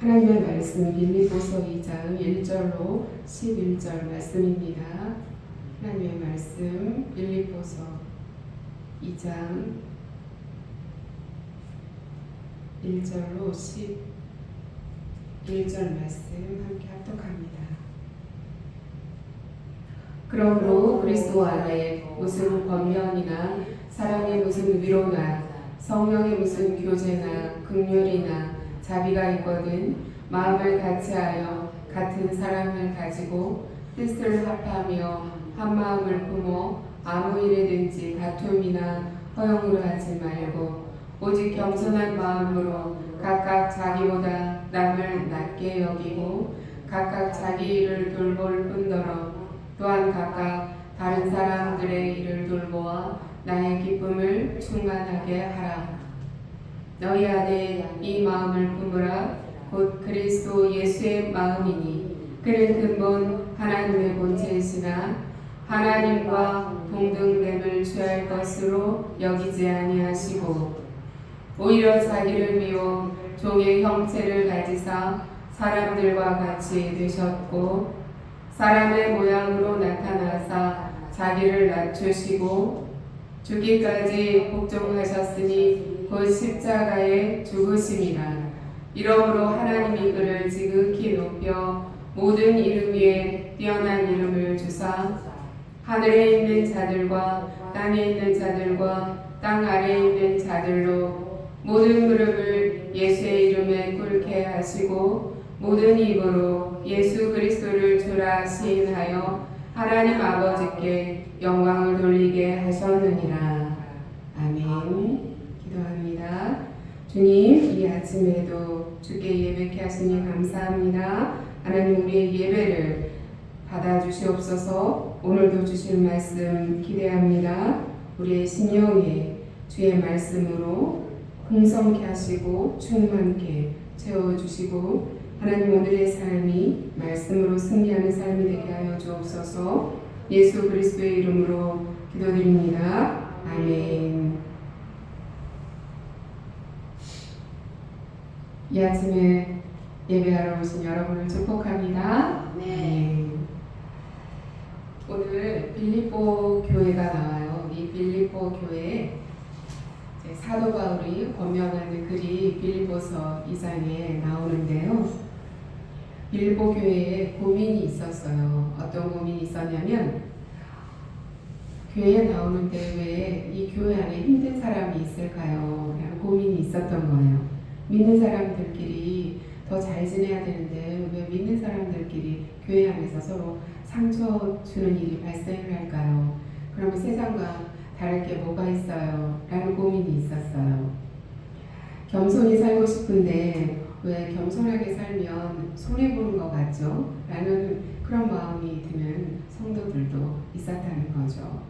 하나님의 말씀 빌립보서 2장 1절로 11절 말씀입니다. 하나님의 말씀 빌립보서 2장 1절로 11절 말씀 함께 합독합니다. 그러므로 그리스도 안에 무슨 권면이나 사랑의 무슨 위로나 성령의 무슨 교제나 긍휼이나 자비가 있거든 마음을 같이하여 같은 사랑을 가지고 뜻을 합하며 한 마음을 품어 아무 일에든지 다툼이나 허용으로 하지 말고 오직 겸손한 마음으로 각각 자기보다 남을 낮게 여기고 각각 자기 일을 돌볼 뿐더러 또한 각각 다른 사람들의 일을 돌보아 나의 기쁨을 충만하게 하라. 너희 안에 이 마음을 품으라. 곧 그리스도 예수의 마음이니 그는 근본 하나님의 본체이시나 하나님과 동등됨을 취할 것으로 여기지 아니하시고 오히려 자기를 비워 종의 형체를 가지사 사람들과 같이 되셨고 사람의 모양으로 나타나사 자기를 낮추시고 죽기까지 복종하셨으니 곧 십자가에 죽으심이라. 이러므로 하나님이 그를 지극히 높여 모든 이름 위에 뛰어난 이름을 주사 하늘에 있는 자들과 땅에 있는 자들과 땅 아래에 있는 자들로 모든 무릎을 예수의 이름에 꿇게 하시고 모든 입으로 예수 그리스도를 주라 시인하여 하나님 아버지께 영광을 돌리게 하셨느니라. 아멘. 기도합니다. 주님, 이 아침에도 주께 예배케 하시니 감사합니다. 하나님, 우리의 예배를 받아주시옵소서. 오늘도 주실 말씀 기대합니다. 우리의 심령에 주의 말씀으로 풍성케 하시고 충만케 채워주시고 하나님, 오늘의 삶이 말씀으로 승리하는 삶이 되게 하여 주옵소서. 예수 그리스도의 이름으로 기도드립니다. 아멘. 이 아침에 예배하러 오신 여러분을 축복합니다. 네. 오늘 빌립보 교회가 나와요. 이 빌립보 교회에 사도 바울이 권면하는 글이 빌립보서 2장에 나오는데요. 빌립보 교회에 고민이 있었어요. 어떤 고민이 있었냐면 교회에 나오는데 왜 이 교회 안에 힘든 사람이 있을까요? 라는 고민이 있었던 거예요. 믿는 사람들끼리 더 잘 지내야 되는데 왜 믿는 사람들끼리 교회 안에서 서로 상처 주는 일이 발생을 할까요? 그러면 세상과 다를 게 뭐가 있어요? 라는 고민이 있었어요. 겸손히 살고 싶은데 왜 겸손하게 살면 손해보는 것 같죠? 라는 그런 마음이 드는 성도들도 있었다는 거죠.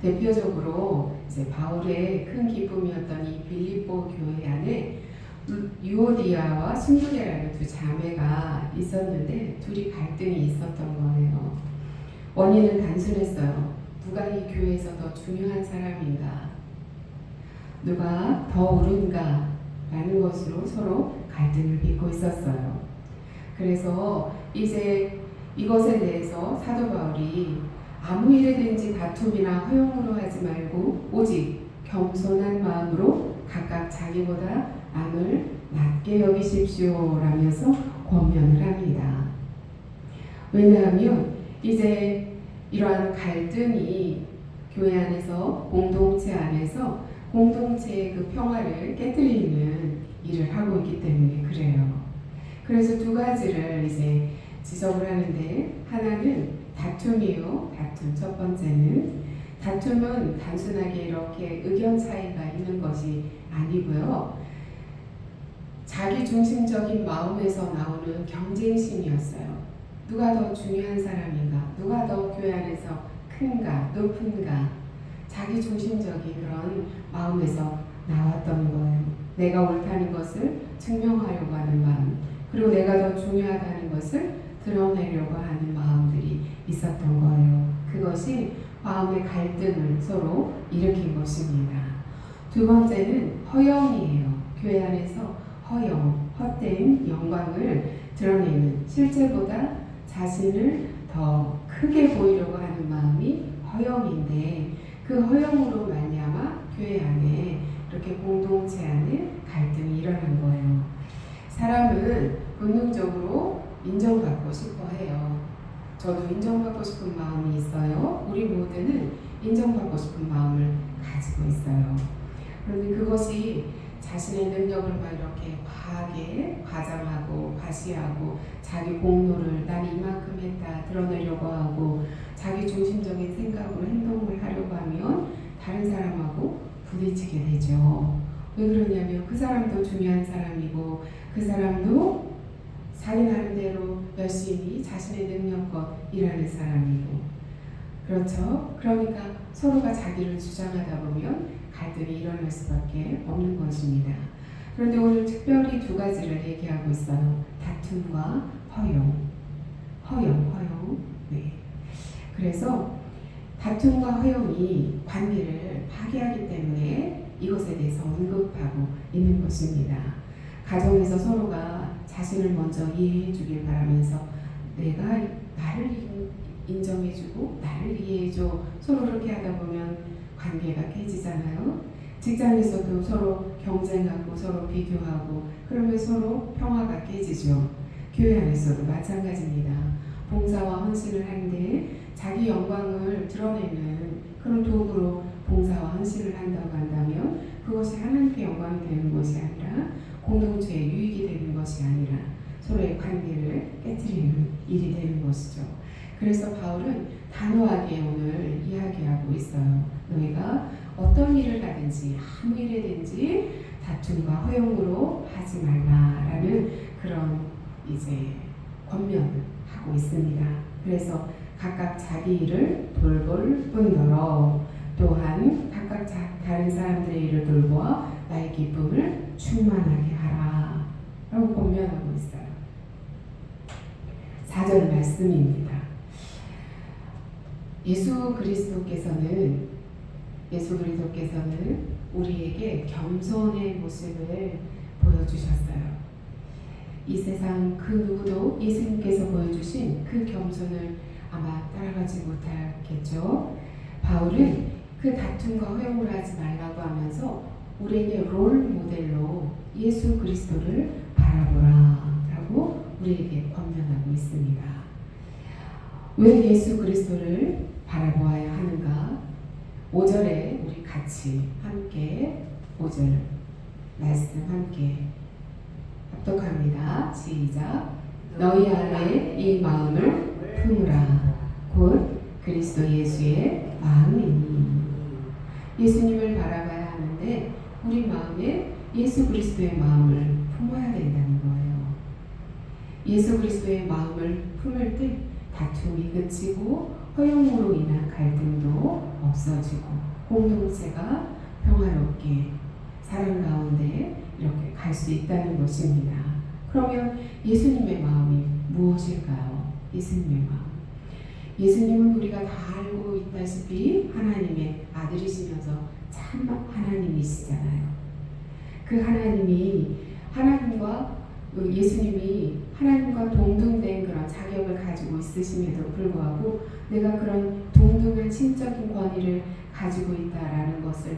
대표적으로 이제 바울의 큰 기쁨이었던 이 빌립보 교회 안에 유오디아와 순두계라는 두 자매가 있었는데 둘이 갈등이 있었던 거예요. 원인은 단순했어요. 누가 이 교회에서 더 중요한 사람인가? 누가 더 옳은가? 라는 것으로 서로 갈등을 빚고 있었어요. 그래서 이제 이것에 대해서 사도 바울이 아무 일에든지 다툼이나 허용으로 하지 말고 오직 겸손한 마음으로 각각 자기보다 남을 낮게 여기십시오 라면서 권면을 합니다. 왜냐하면 이제 이러한 갈등이 교회 안에서 공동체 안에서 공동체의 그 평화를 깨뜨리는 일을 하고 있기 때문에 그래요. 그래서 두 가지를 이제 지적을 하는데 하나는 다툼이에요. 다툼. 첫 번째는 다툼은 단순하게 이렇게 의견 차이가 있는 것이 아니고요. 자기 중심적인 마음에서 나오는 경쟁심이었어요. 누가 더 중요한 사람인가? 누가 더 교회 안에서 큰가? 높은가? 자기 중심적인 그런 마음에서 나왔던 거예요. 내가 옳다는 것을 증명하려고 하는 마음, 그리고 내가 더 중요하다는 것을 드러내려고 하는 마음들이 있었던 거예요. 그것이 마음의 갈등을 서로 일으킨 것입니다. 두 번째는 허영이에요. 교회 안에서 허영, 헛된 영광을 드러내는, 실제보다 자신을 더 크게 보이려고 하는 마음이 허영인데, 그 허영으로 말미암아 교회 안에 이렇게 공동체 안에 갈등이 일어난 거예요. 사람은 본능적으로 인정받고 싶어 해요. 저도 인정받고 싶은 마음이 있어요. 우리 모두는 인정받고 싶은 마음을 가지고 있어요. 그런데 그것이 자신의 능력을 막 이렇게 과하게 과장하고 과시하고 자기 공로를 난 이만큼 했다 드러내려고 하고 자기 중심적인 생각으로 행동을 하려고 하면 다른 사람하고 부딪히게 되죠. 왜 그러냐면 그 사람도 중요한 사람이고 그 사람도 자기 나름대로 열심히 자신의 능력껏 일하는 사람이고, 그렇죠? 그러니까 서로가 자기를 주장하다 보면 갈등이 일어날 수밖에 없는 것입니다. 그런데 오늘 특별히 두 가지를 얘기하고 있어요. 다툼과 허용. 허용. 네. 그래서 다툼과 허용이 관계를 파괴하기 때문에 이것에 대해서 언급하고 있는 것입니다. 가정에서 서로가 자신을 먼저 이해해 주길 바라면서 내가 나를 인정해주고 나를 이해해줘, 서로 그렇게 하다 보면 관계가 깨지잖아요. 직장에서도 서로 경쟁하고 서로 비교하고 그러면 서로 평화가 깨지죠. 교회 안에서도 마찬가지입니다. 봉사와 헌신을 하는데 자기 영광을 드러내는 그런 도구로 봉사와 헌신을 한다고 한다면 그것이 하나님께 영광이 되는 것이 아니라 공동체의 유익이 되는 것이 아니라 서로의 관계를 깨뜨리는 일이 되는 것이죠. 그래서 바울은 단호하게 오늘 이야기하고 있어요. 너희가 어떤 일을 하든지 아무 일이든지 다툼과 허용으로 하지 말라라는 그런 이제 권면을 하고 있습니다. 그래서 각각 자기 일을 돌볼 뿐더러 또한 각각 다른 사람들의 일을 돌보아 나의 기쁨을 충만하게 하라 라고 권면하고 있어요. 4절 말씀입니다. 예수 그리스도께서는 우리에게 겸손의 모습을 보여주셨어요. 이 세상 그 누구도 예수님께서 보여주신 그 겸손을 아마 따라가지 못하겠죠. 바울은 그 다툼과 허용을 하지 말라고 하면서 우리에게 롤 모델로 예수 그리스도를 바라보라 라고 우리에게 권면하고 있습니다. 왜 예수 그리스도를 바라보아야 하는가? 5절에 우리 같이 함께 5절 말씀 함께 합독합니다. 시작. 너희 안에 이 마음을 품으라. 곧 그리스도 예수의 마음이니. 예수님을 바라봐야 하는데 우리 마음에 예수 그리스도의 마음을 품어야 된다는 거예요. 예수 그리스도의 마음을 품을 때 다툼이 그치고 허용으로 인한 갈등도 없어지고 공동체가 평화롭게 사랑 가운데 이렇게 갈 수 있다는 것입니다. 그러면 예수님의 마음이 무엇일까요? 예수님의 마음. 예수님은 우리가 다 알고 있다시피 하나님의 아들이시면서 참 하나님이시잖아요. 그 하나님이 예수님이 하나님과 동등된 그런 자격을 가지고 있으심에도 불구하고 내가 그런 동등한 신적인 권위를 가지고 있다라는 것을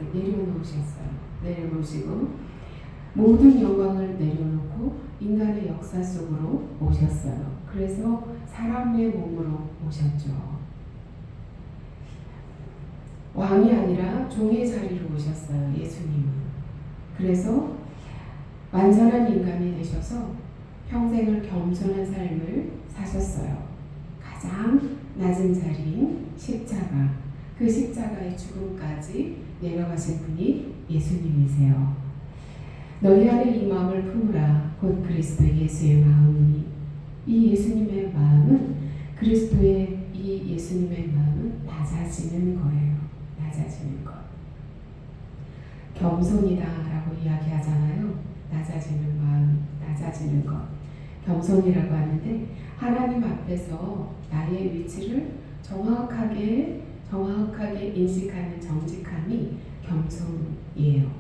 내려놓으시고 모든 영광을 내려놓고 인간의 역사 속으로 오셨어요. 그래서 사람의 몸으로 오셨죠. 왕이 아니라 종의 자리로 오셨어요. 예수님은. 그래서 완전한 인간이 되셔서 평생을 겸손한 삶을 사셨어요. 가장 낮은 자리인 십자가, 그 십자가의 죽음까지 내려가신 분이 예수님이세요. 너희 안에 이 마음을 품으라. 곧 그리스도 예수의 마음이니. 이 예수님의 마음은 그리스도의 이 예수님의 마음은 낮아지는 거예요. 낮아지는 것. 겸손이다라고 이야기하잖아요. 낮아지는 마음, 낮아지는 것. 겸손이라고 하는데 하나님 앞에서 나의 위치를 정확하게 인식하는 정직함이 겸손이에요.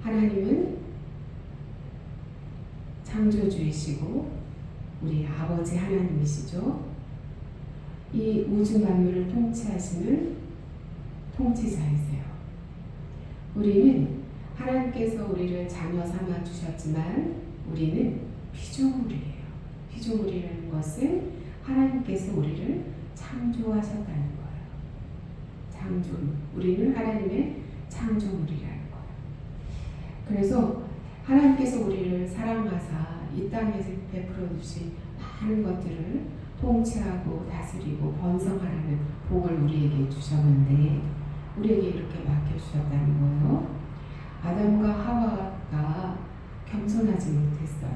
하나님은 창조주이시고 우리 아버지 하나님이시죠. 이 우주 만물을 통치하시는 통치자이세요. 우리는 하나님께서 우리를 자녀 삼아 주셨지만 우리는 피조물이에요. 피조물이라는 것은 하나님께서 우리를 창조하셨다는 거예요. 창조물. 우리는 하나님의 창조물이라는 거예요. 그래서 하나님께서 우리를 사랑하사 이 땅에서 베풀어 주신 많은 것들을 통치하고 다스리고 번성하라는 복을 우리에게 주셨는데 우리에게 이렇게 맡겨주셨다는 거예요. 아담과 하와가 겸손하지 못했어요.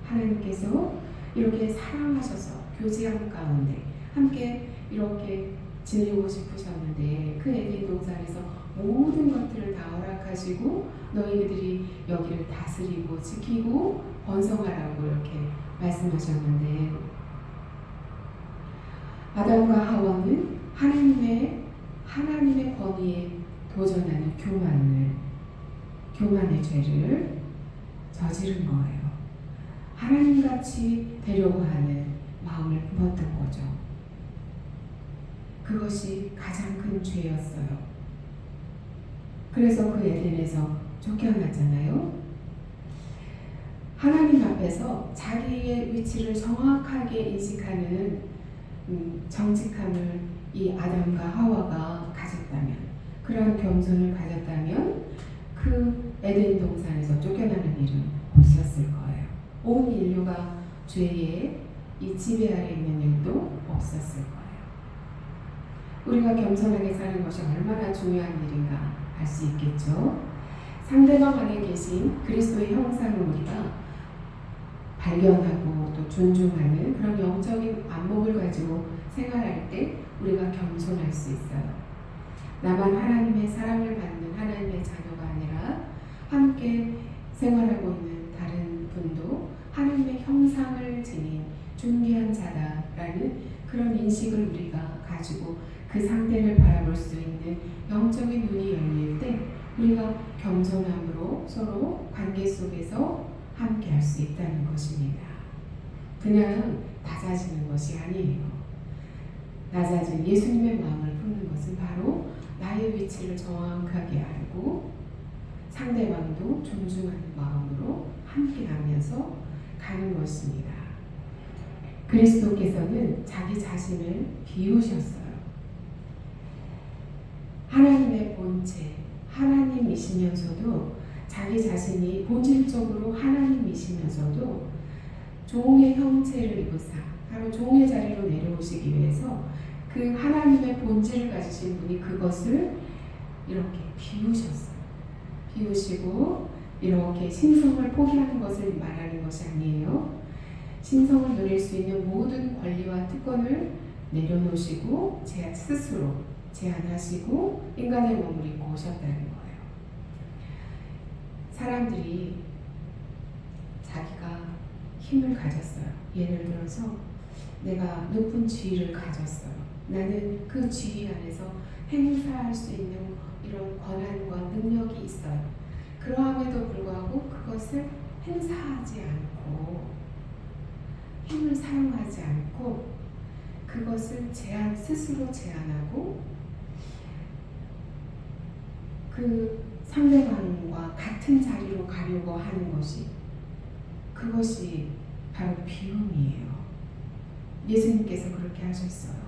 하나님께서 이렇게 사랑하셔서 교제함 가운데 함께 이렇게 지내고 싶으셨는데 그 에덴 동산에서 모든 것들을 다 허락하시고 너희들이 여기를 다스리고 지키고 번성하라고 이렇게 말씀하셨는데 아담과 하와는 하나님의 권위에 도전하는 교만의 죄를 저지른 거예요. 하나님같이 되려고 하는 마음을 품었던 거죠. 그것이 가장 큰 죄였어요. 그래서 그 에덴에서 쫓겨났잖아요. 하나님 앞에서 자기의 위치를 정확하게 인식하는 정직함을 이 아담과 하와가 가졌다면, 그러한 겸손을 가졌다면 그 에덴 동산에서 쫓겨나는 일은 없었을 거예요. 온 인류가 죄의 이 지배 아래 있는 일도 없었을 거예요. 우리가 겸손하게 사는 것이 얼마나 중요한 일인가 알 수 있겠죠. 상대방 안에 계신 그리스도의 형상을 우리가 발견하고 또 존중하는 그런 영적인 안목을 가지고 생활할 때 우리가 겸손할 수 있어요. 나만 하나님의 사랑을 받는 하나님의 자녀가 아니라 함께 생활하고 있는 다른 분도 하나님의 형상을 지닌 존귀한 자다라는 그런 인식을 우리가 가지고 그 상대를 바라볼 수 있는 영적인 눈이 열릴 때 우리가 겸손함으로 서로 관계 속에서 함께 할 수 있다는 것입니다. 그냥 낮아지는 것이 아니에요. 낮아진 예수님의 마음을 품는 것은 바로 나의 위치를 정확하게 알고 상대방도 존중하는 마음으로 함께하면서 가는 것입니다. 그리스도께서는 자기 자신을 비우셨어요. 하나님의 본체, 하나님이시면서도 자기 자신이 본질적으로 하나님이시면서도 종의 형체를 입으사 바로 종의 자리로 내려오시기 위해서 그 하나님의 본질을 가지신 분이 그것을 이렇게 비우셨어요. 비우시고 이렇게 신성을 포기하는 것을 말하는 것이 아니에요. 신성을 누릴 수 있는 모든 권리와 특권을 내려놓으시고 스스로 제한하시고 인간의 몸을 입고 오셨다는 거예요. 사람들이 자기가 힘을 가졌어요. 예를 들어서 내가 높은 지위를 가졌어요. 나는 그 지위 안에서 행사할 수 있는 이런 권한과 능력이 있어요. 그러함에도 불구하고 그것을 행사하지 않고 힘을 사용하지 않고 그것을 스스로 제한하고 그 상대방과 같은 자리로 가려고 하는 것이 그것이 바로 비움이에요. 예수님께서 그렇게 하셨어요.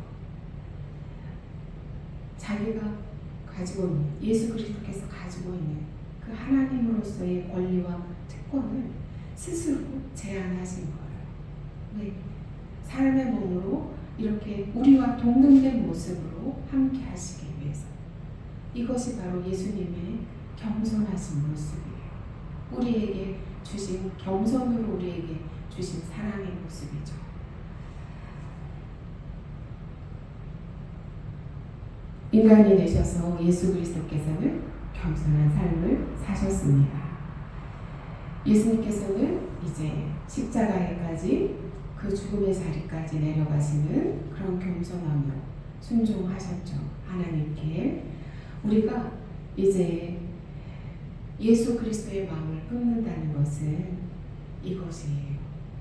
자기가 가지고 있는 예수 그리스도께서 가지고 있는 그 하나님으로서의 권리와 특권을 스스로 제한하신 거예요. 왜? 사람의 몸으로 이렇게 우리와 동등된 모습으로 함께 하시기 위해서. 이것이 바로 예수님의 겸손하신 모습이에요. 우리에게 주신 겸손으로 우리에게 주신 사랑의 모습이죠. 인간이 되셔서 예수 그리스도께서는 겸손한 삶을 사셨습니다. 예수님께서는 이제 십자가에까지 그 죽음의 자리까지 내려가시는 그런 겸손함으로 순종하셨죠. 하나님께. 우리가 이제 예수 그리스도의 마음을 품는다는 것은 이것이에요.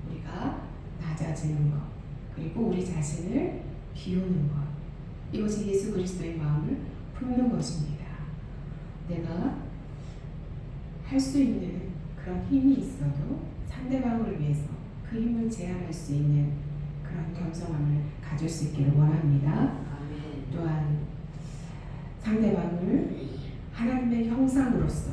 우리가 낮아지는 것, 그리고 우리 자신을 비우는 것. 이것이 예수 그리스도의 마음을 품는 것입니다. 내가 할 수 있는 그런 힘이 있어도 상대방을 위해서 그 힘을 제한할 수 있는 그런 겸손함을 가질 수 있기를 원합니다. 또한 상대방을 하나님의 형상으로서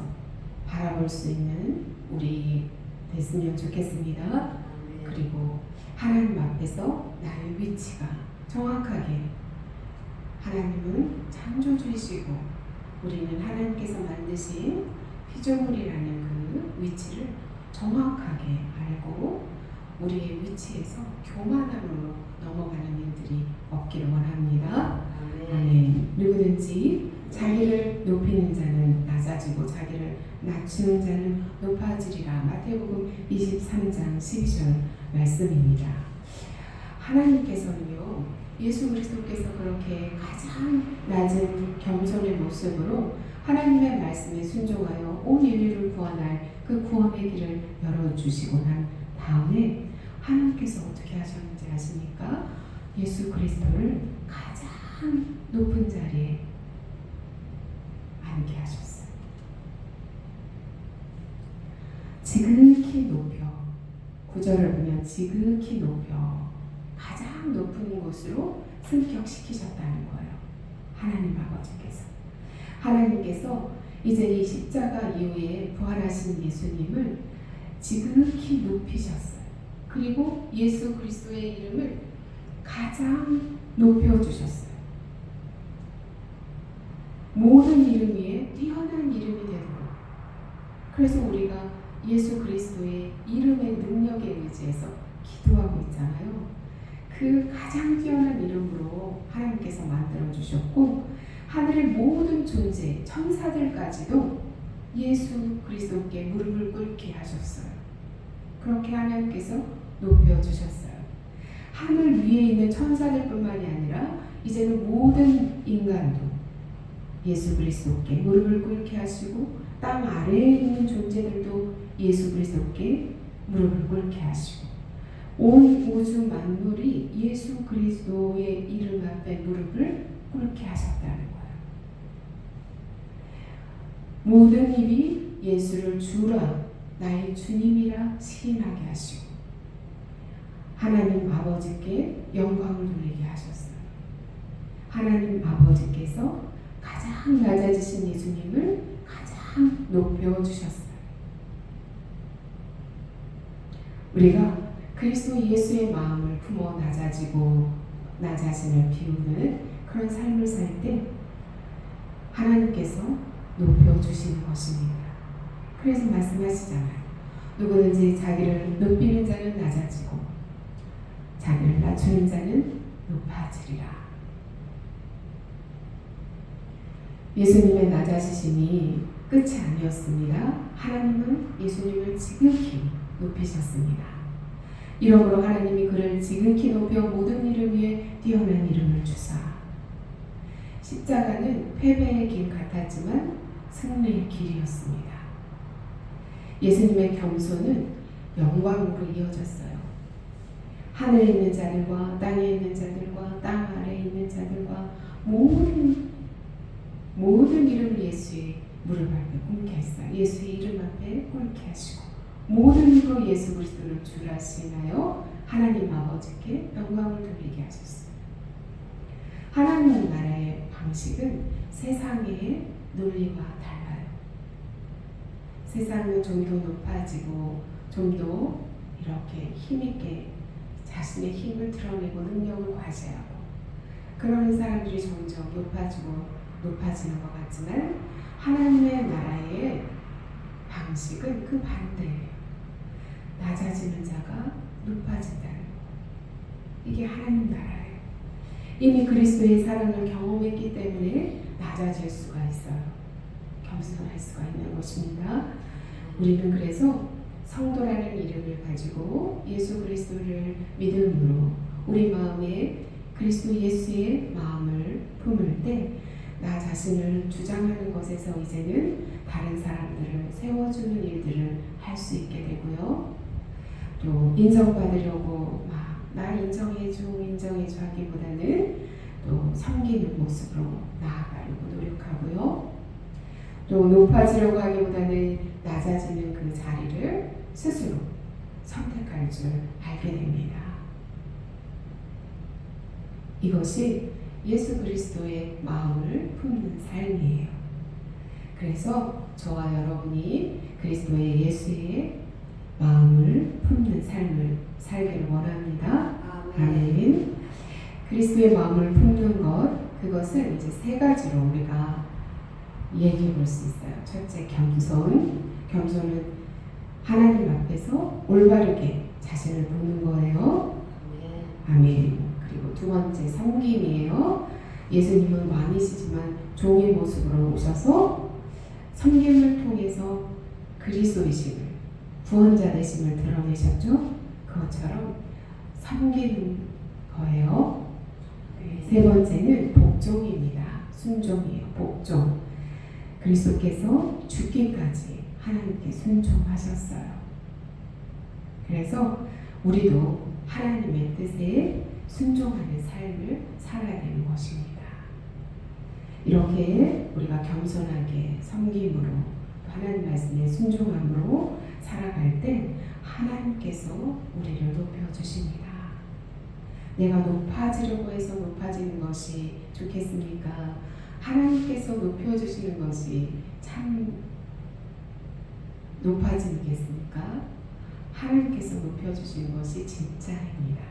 바라볼 수 있는 우리 됐으면 좋겠습니다. 그리고 하나님 앞에서 나의 위치가 정확하게, 하나님은 창조주이시고 우리는 하나님께서 만드신 피조물이라는 그 위치를 정확하게 알고 우리의 위치에서 교만함으로 넘어가는 일들이 없기를 원합니다. 아멘. 누구든지 자기를 높이는 자는 낮아지고 자기를 낮추는 자는 높아지리라. 마태복음 23장 12절 말씀입니다. 하나님께서는요, 예수 그리스도께서 그렇게 가장 낮은 겸손의 모습으로 하나님의 말씀에 순종하여 온 인류를 구원할 그 구원의 길을 열어주시고 난 다음에 하나님께서 어떻게 하셨는지 아십니까? 예수 그리스도를 가장 높은 자리에 앉게 하셨어요. 지극히 높여, 구절을 보면 지극히 높여 가장 높은 곳으로 승격시키셨다는 거예요. 하나님 아버지께서. 하나님께서 이제 이 십자가 이후에 부활하신 예수님을 지극히 높이셨어요. 그리고 예수 그리스도의 이름을 가장 높여주셨어요. 모든 이름 위에 뛰어난 이름이 되도록. 그래서 우리가 예수 그리스도의 이름의 능력에 의지해서 기도하고 있잖아요. 그 가장 뛰어난 이름으로 하나님께서 만들어주셨고 하늘의 모든 존재, 천사들까지도 예수 그리스도께 무릎을 꿇게 하셨어요. 그렇게 하나님께서 높여주셨어요. 하늘 위에 있는 천사들뿐만이 아니라 이제는 모든 인간도 예수 그리스도께 무릎을 꿇게 하시고 땅 아래에 있는 존재들도 예수 그리스도께 무릎을 꿇게 하시고 온 우주 만물이 예수 그리스도의 이름 앞에 무릎을 꿇게 하셨다는 거예요. 모든 입이 예수를 주라, 나의 주님이라 시인하게 하시고 하나님 아버지께 영광을 돌리게 하셨어요. 하나님 아버지께서 가장 낮아지신 예수님을 가장 높여주셨어요. 우리가 그리스도 예수의 마음을 품어 낮아지고 나 자신을 비우는 그런 삶을 살 때 하나님께서 높여주시는 것입니다. 그래서 말씀하시잖아요. 누구든지 자기를 높이는 자는 낮아지고 자기를 낮추는 자는 높아지리라. 예수님의 낮아지심이 끝이 아니었습니다. 하나님은 예수님을 지극히 높이셨습니다. 이러므로 하나님이 그를 지극히 높여 모든 이름 위에 뛰어난 이름을 주사 십자가는 패배의 길 같았지만 승리의 길이었습니다. 예수님의 겸손은 영광으로 이어졌어요. 하늘에 있는 자들과 땅에 있는 자들과 땅 아래에 있는 자들과 모든 이름을 예수의 무릎 앞에 꿇게 했어요. 예수의 이름 앞에 꿇게 하시고 모든 입으로 예수 그리스도를 주라 시인하여 하나님 아버지께 영광을 돌리게 하셨어요. 하나님 나라의 방식은 세상의 논리와 달라요. 세상은 좀 더 높아지고 좀 더 이렇게 힘있게 자신의 힘을 드러내고 능력을 과시하고 그러는 사람들이 점점 높아지는 것 같지만 하나님의 나라의 방식은 그 반대예요. 낮아지는 자가 높아진다는 것. 이게 하나님 나라예요. 이미 그리스도의 사랑을 경험했기 때문에 낮아질 수가 있어요. 겸손할 수가 있는 것입니다. 우리는 그래서 성도라는 이름을 가지고 예수 그리스도를 믿음으로 우리 마음에 그리스도 예수의 마음을 품을 때 나 자신을 주장하는 것에서 이제는 다른 사람들을 세워주는 일들을 할 수 있게 되고요. 또 인정받으려고 막 나 인정해줘 하기보다는 또 섬기는 모습으로 나아가려고 노력하고요. 또 높아지려고 하기보다는 낮아지는 그 자리를 스스로 선택할 줄 알게 됩니다. 이것이 예수 그리스도의 마음을 품는 삶이에요. 그래서 저와 여러분이 그리스도의 예수의 마음을 품는 삶을 살기를 원합니다. 아멘. 그리스도의 마음을 품는 그것을 이제 세 가지로 우리가 얘기해 볼 수 있어요. 첫째, 겸손은 하나님 앞에서 올바르게 자신을 보는 거예요. 아멘. 그리고 두 번째, 섬김이에요. 예수님은 왕이시지만 종의 모습으로 오셔서 섬김을 통해서 그리스도이심을, 구원자 되심을 드러내셨죠. 그것처럼 섬기는 거예요. 세 번째는 복종입니다. 순종이에요. 복종. 그리스도께서 죽기까지 하나님께 순종하셨어요. 그래서 우리도 하나님의 뜻에 순종하는 삶을 살아야 되는 것입니다. 이렇게 우리가 겸손하게 섬김으로 하나님 말씀에 순종함으로 살아갈 때 하나님께서 우리를 높여주십니다. 내가 높아지려고 해서 높아지는 것이 좋겠습니까? 하나님께서 높여주시는 것이 참 높아지겠습니까? 하나님께서 높여주시는 것이 진짜입니다.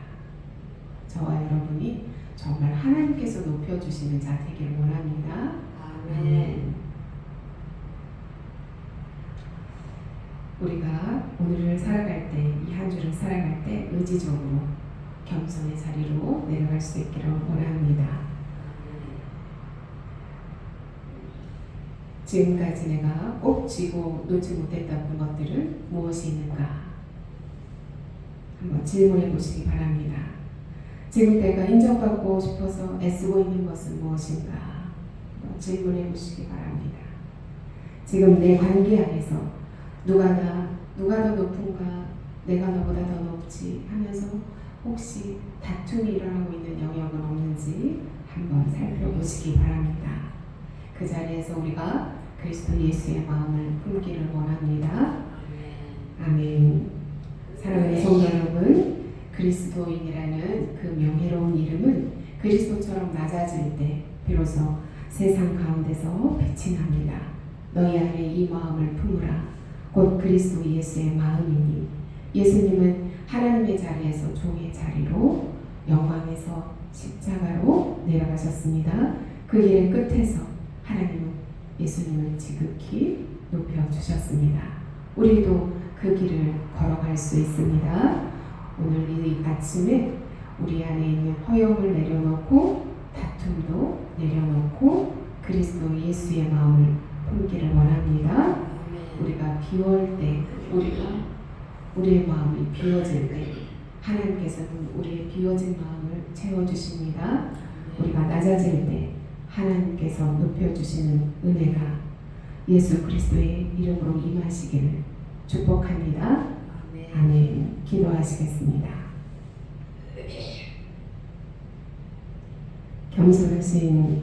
저와 여러분이 정말 하나님께서 높여주시는 자 되기를 원합니다. 아멘. 우리가 오늘을 살아갈 때, 이 한 주를 살아갈 때 의지적으로 겸손의 자리로 내려갈 수 있기를 원합니다. 지금까지 내가 꼭 쥐고 놓지 못했던 것들은 무엇이 있는가? 한번 질문해 보시기 바랍니다. 지금 내가 인정받고 싶어서 애쓰고 있는 것은 무엇인가? 한번 질문해 보시기 바랍니다. 지금 내 관계 안에서 누가 더 높은가? 내가 너보다 더 높지? 하면서 혹시 다툼이 일어나고 있는 영역은 없는지 한번 살펴보시기 바랍니다. 그 자리에서 우리가 그리스도 예수의 마음을 품기를 원합니다. 아멘. 사랑하는 성도 여러분, 그리스도인이라는 그 명예로운 이름은 그리스도처럼 낮아질 때 비로소 세상 가운데서 빛이 납니다. 너희 안에 이 마음을 품으라. 곧 그리스도 예수의 마음이니 예수님은 하나님의 자리에서 종의 자리로 영광에서 십자가로 내려가셨습니다. 그 길의 끝에서 하나님은 예수님을 지극히 높여주셨습니다. 우리도 그 길을 걸어갈 수 있습니다. 오늘 이 아침에 우리 안에 있는 허영을 내려놓고 다툼도 내려놓고 그리스도 예수의 마음을 품기를 원합니다. 우리가 비올 때, 우리의 마음이 비워질 때 하나님께서는 우리의 비워진 마음을 채워주십니다. 우리가 낮아질 때 하나님께서 높여주시는 은혜가 예수 그리스도의 이름으로 임하시기를 축복합니다. 아멘. 기도하시겠습니다. 겸손하신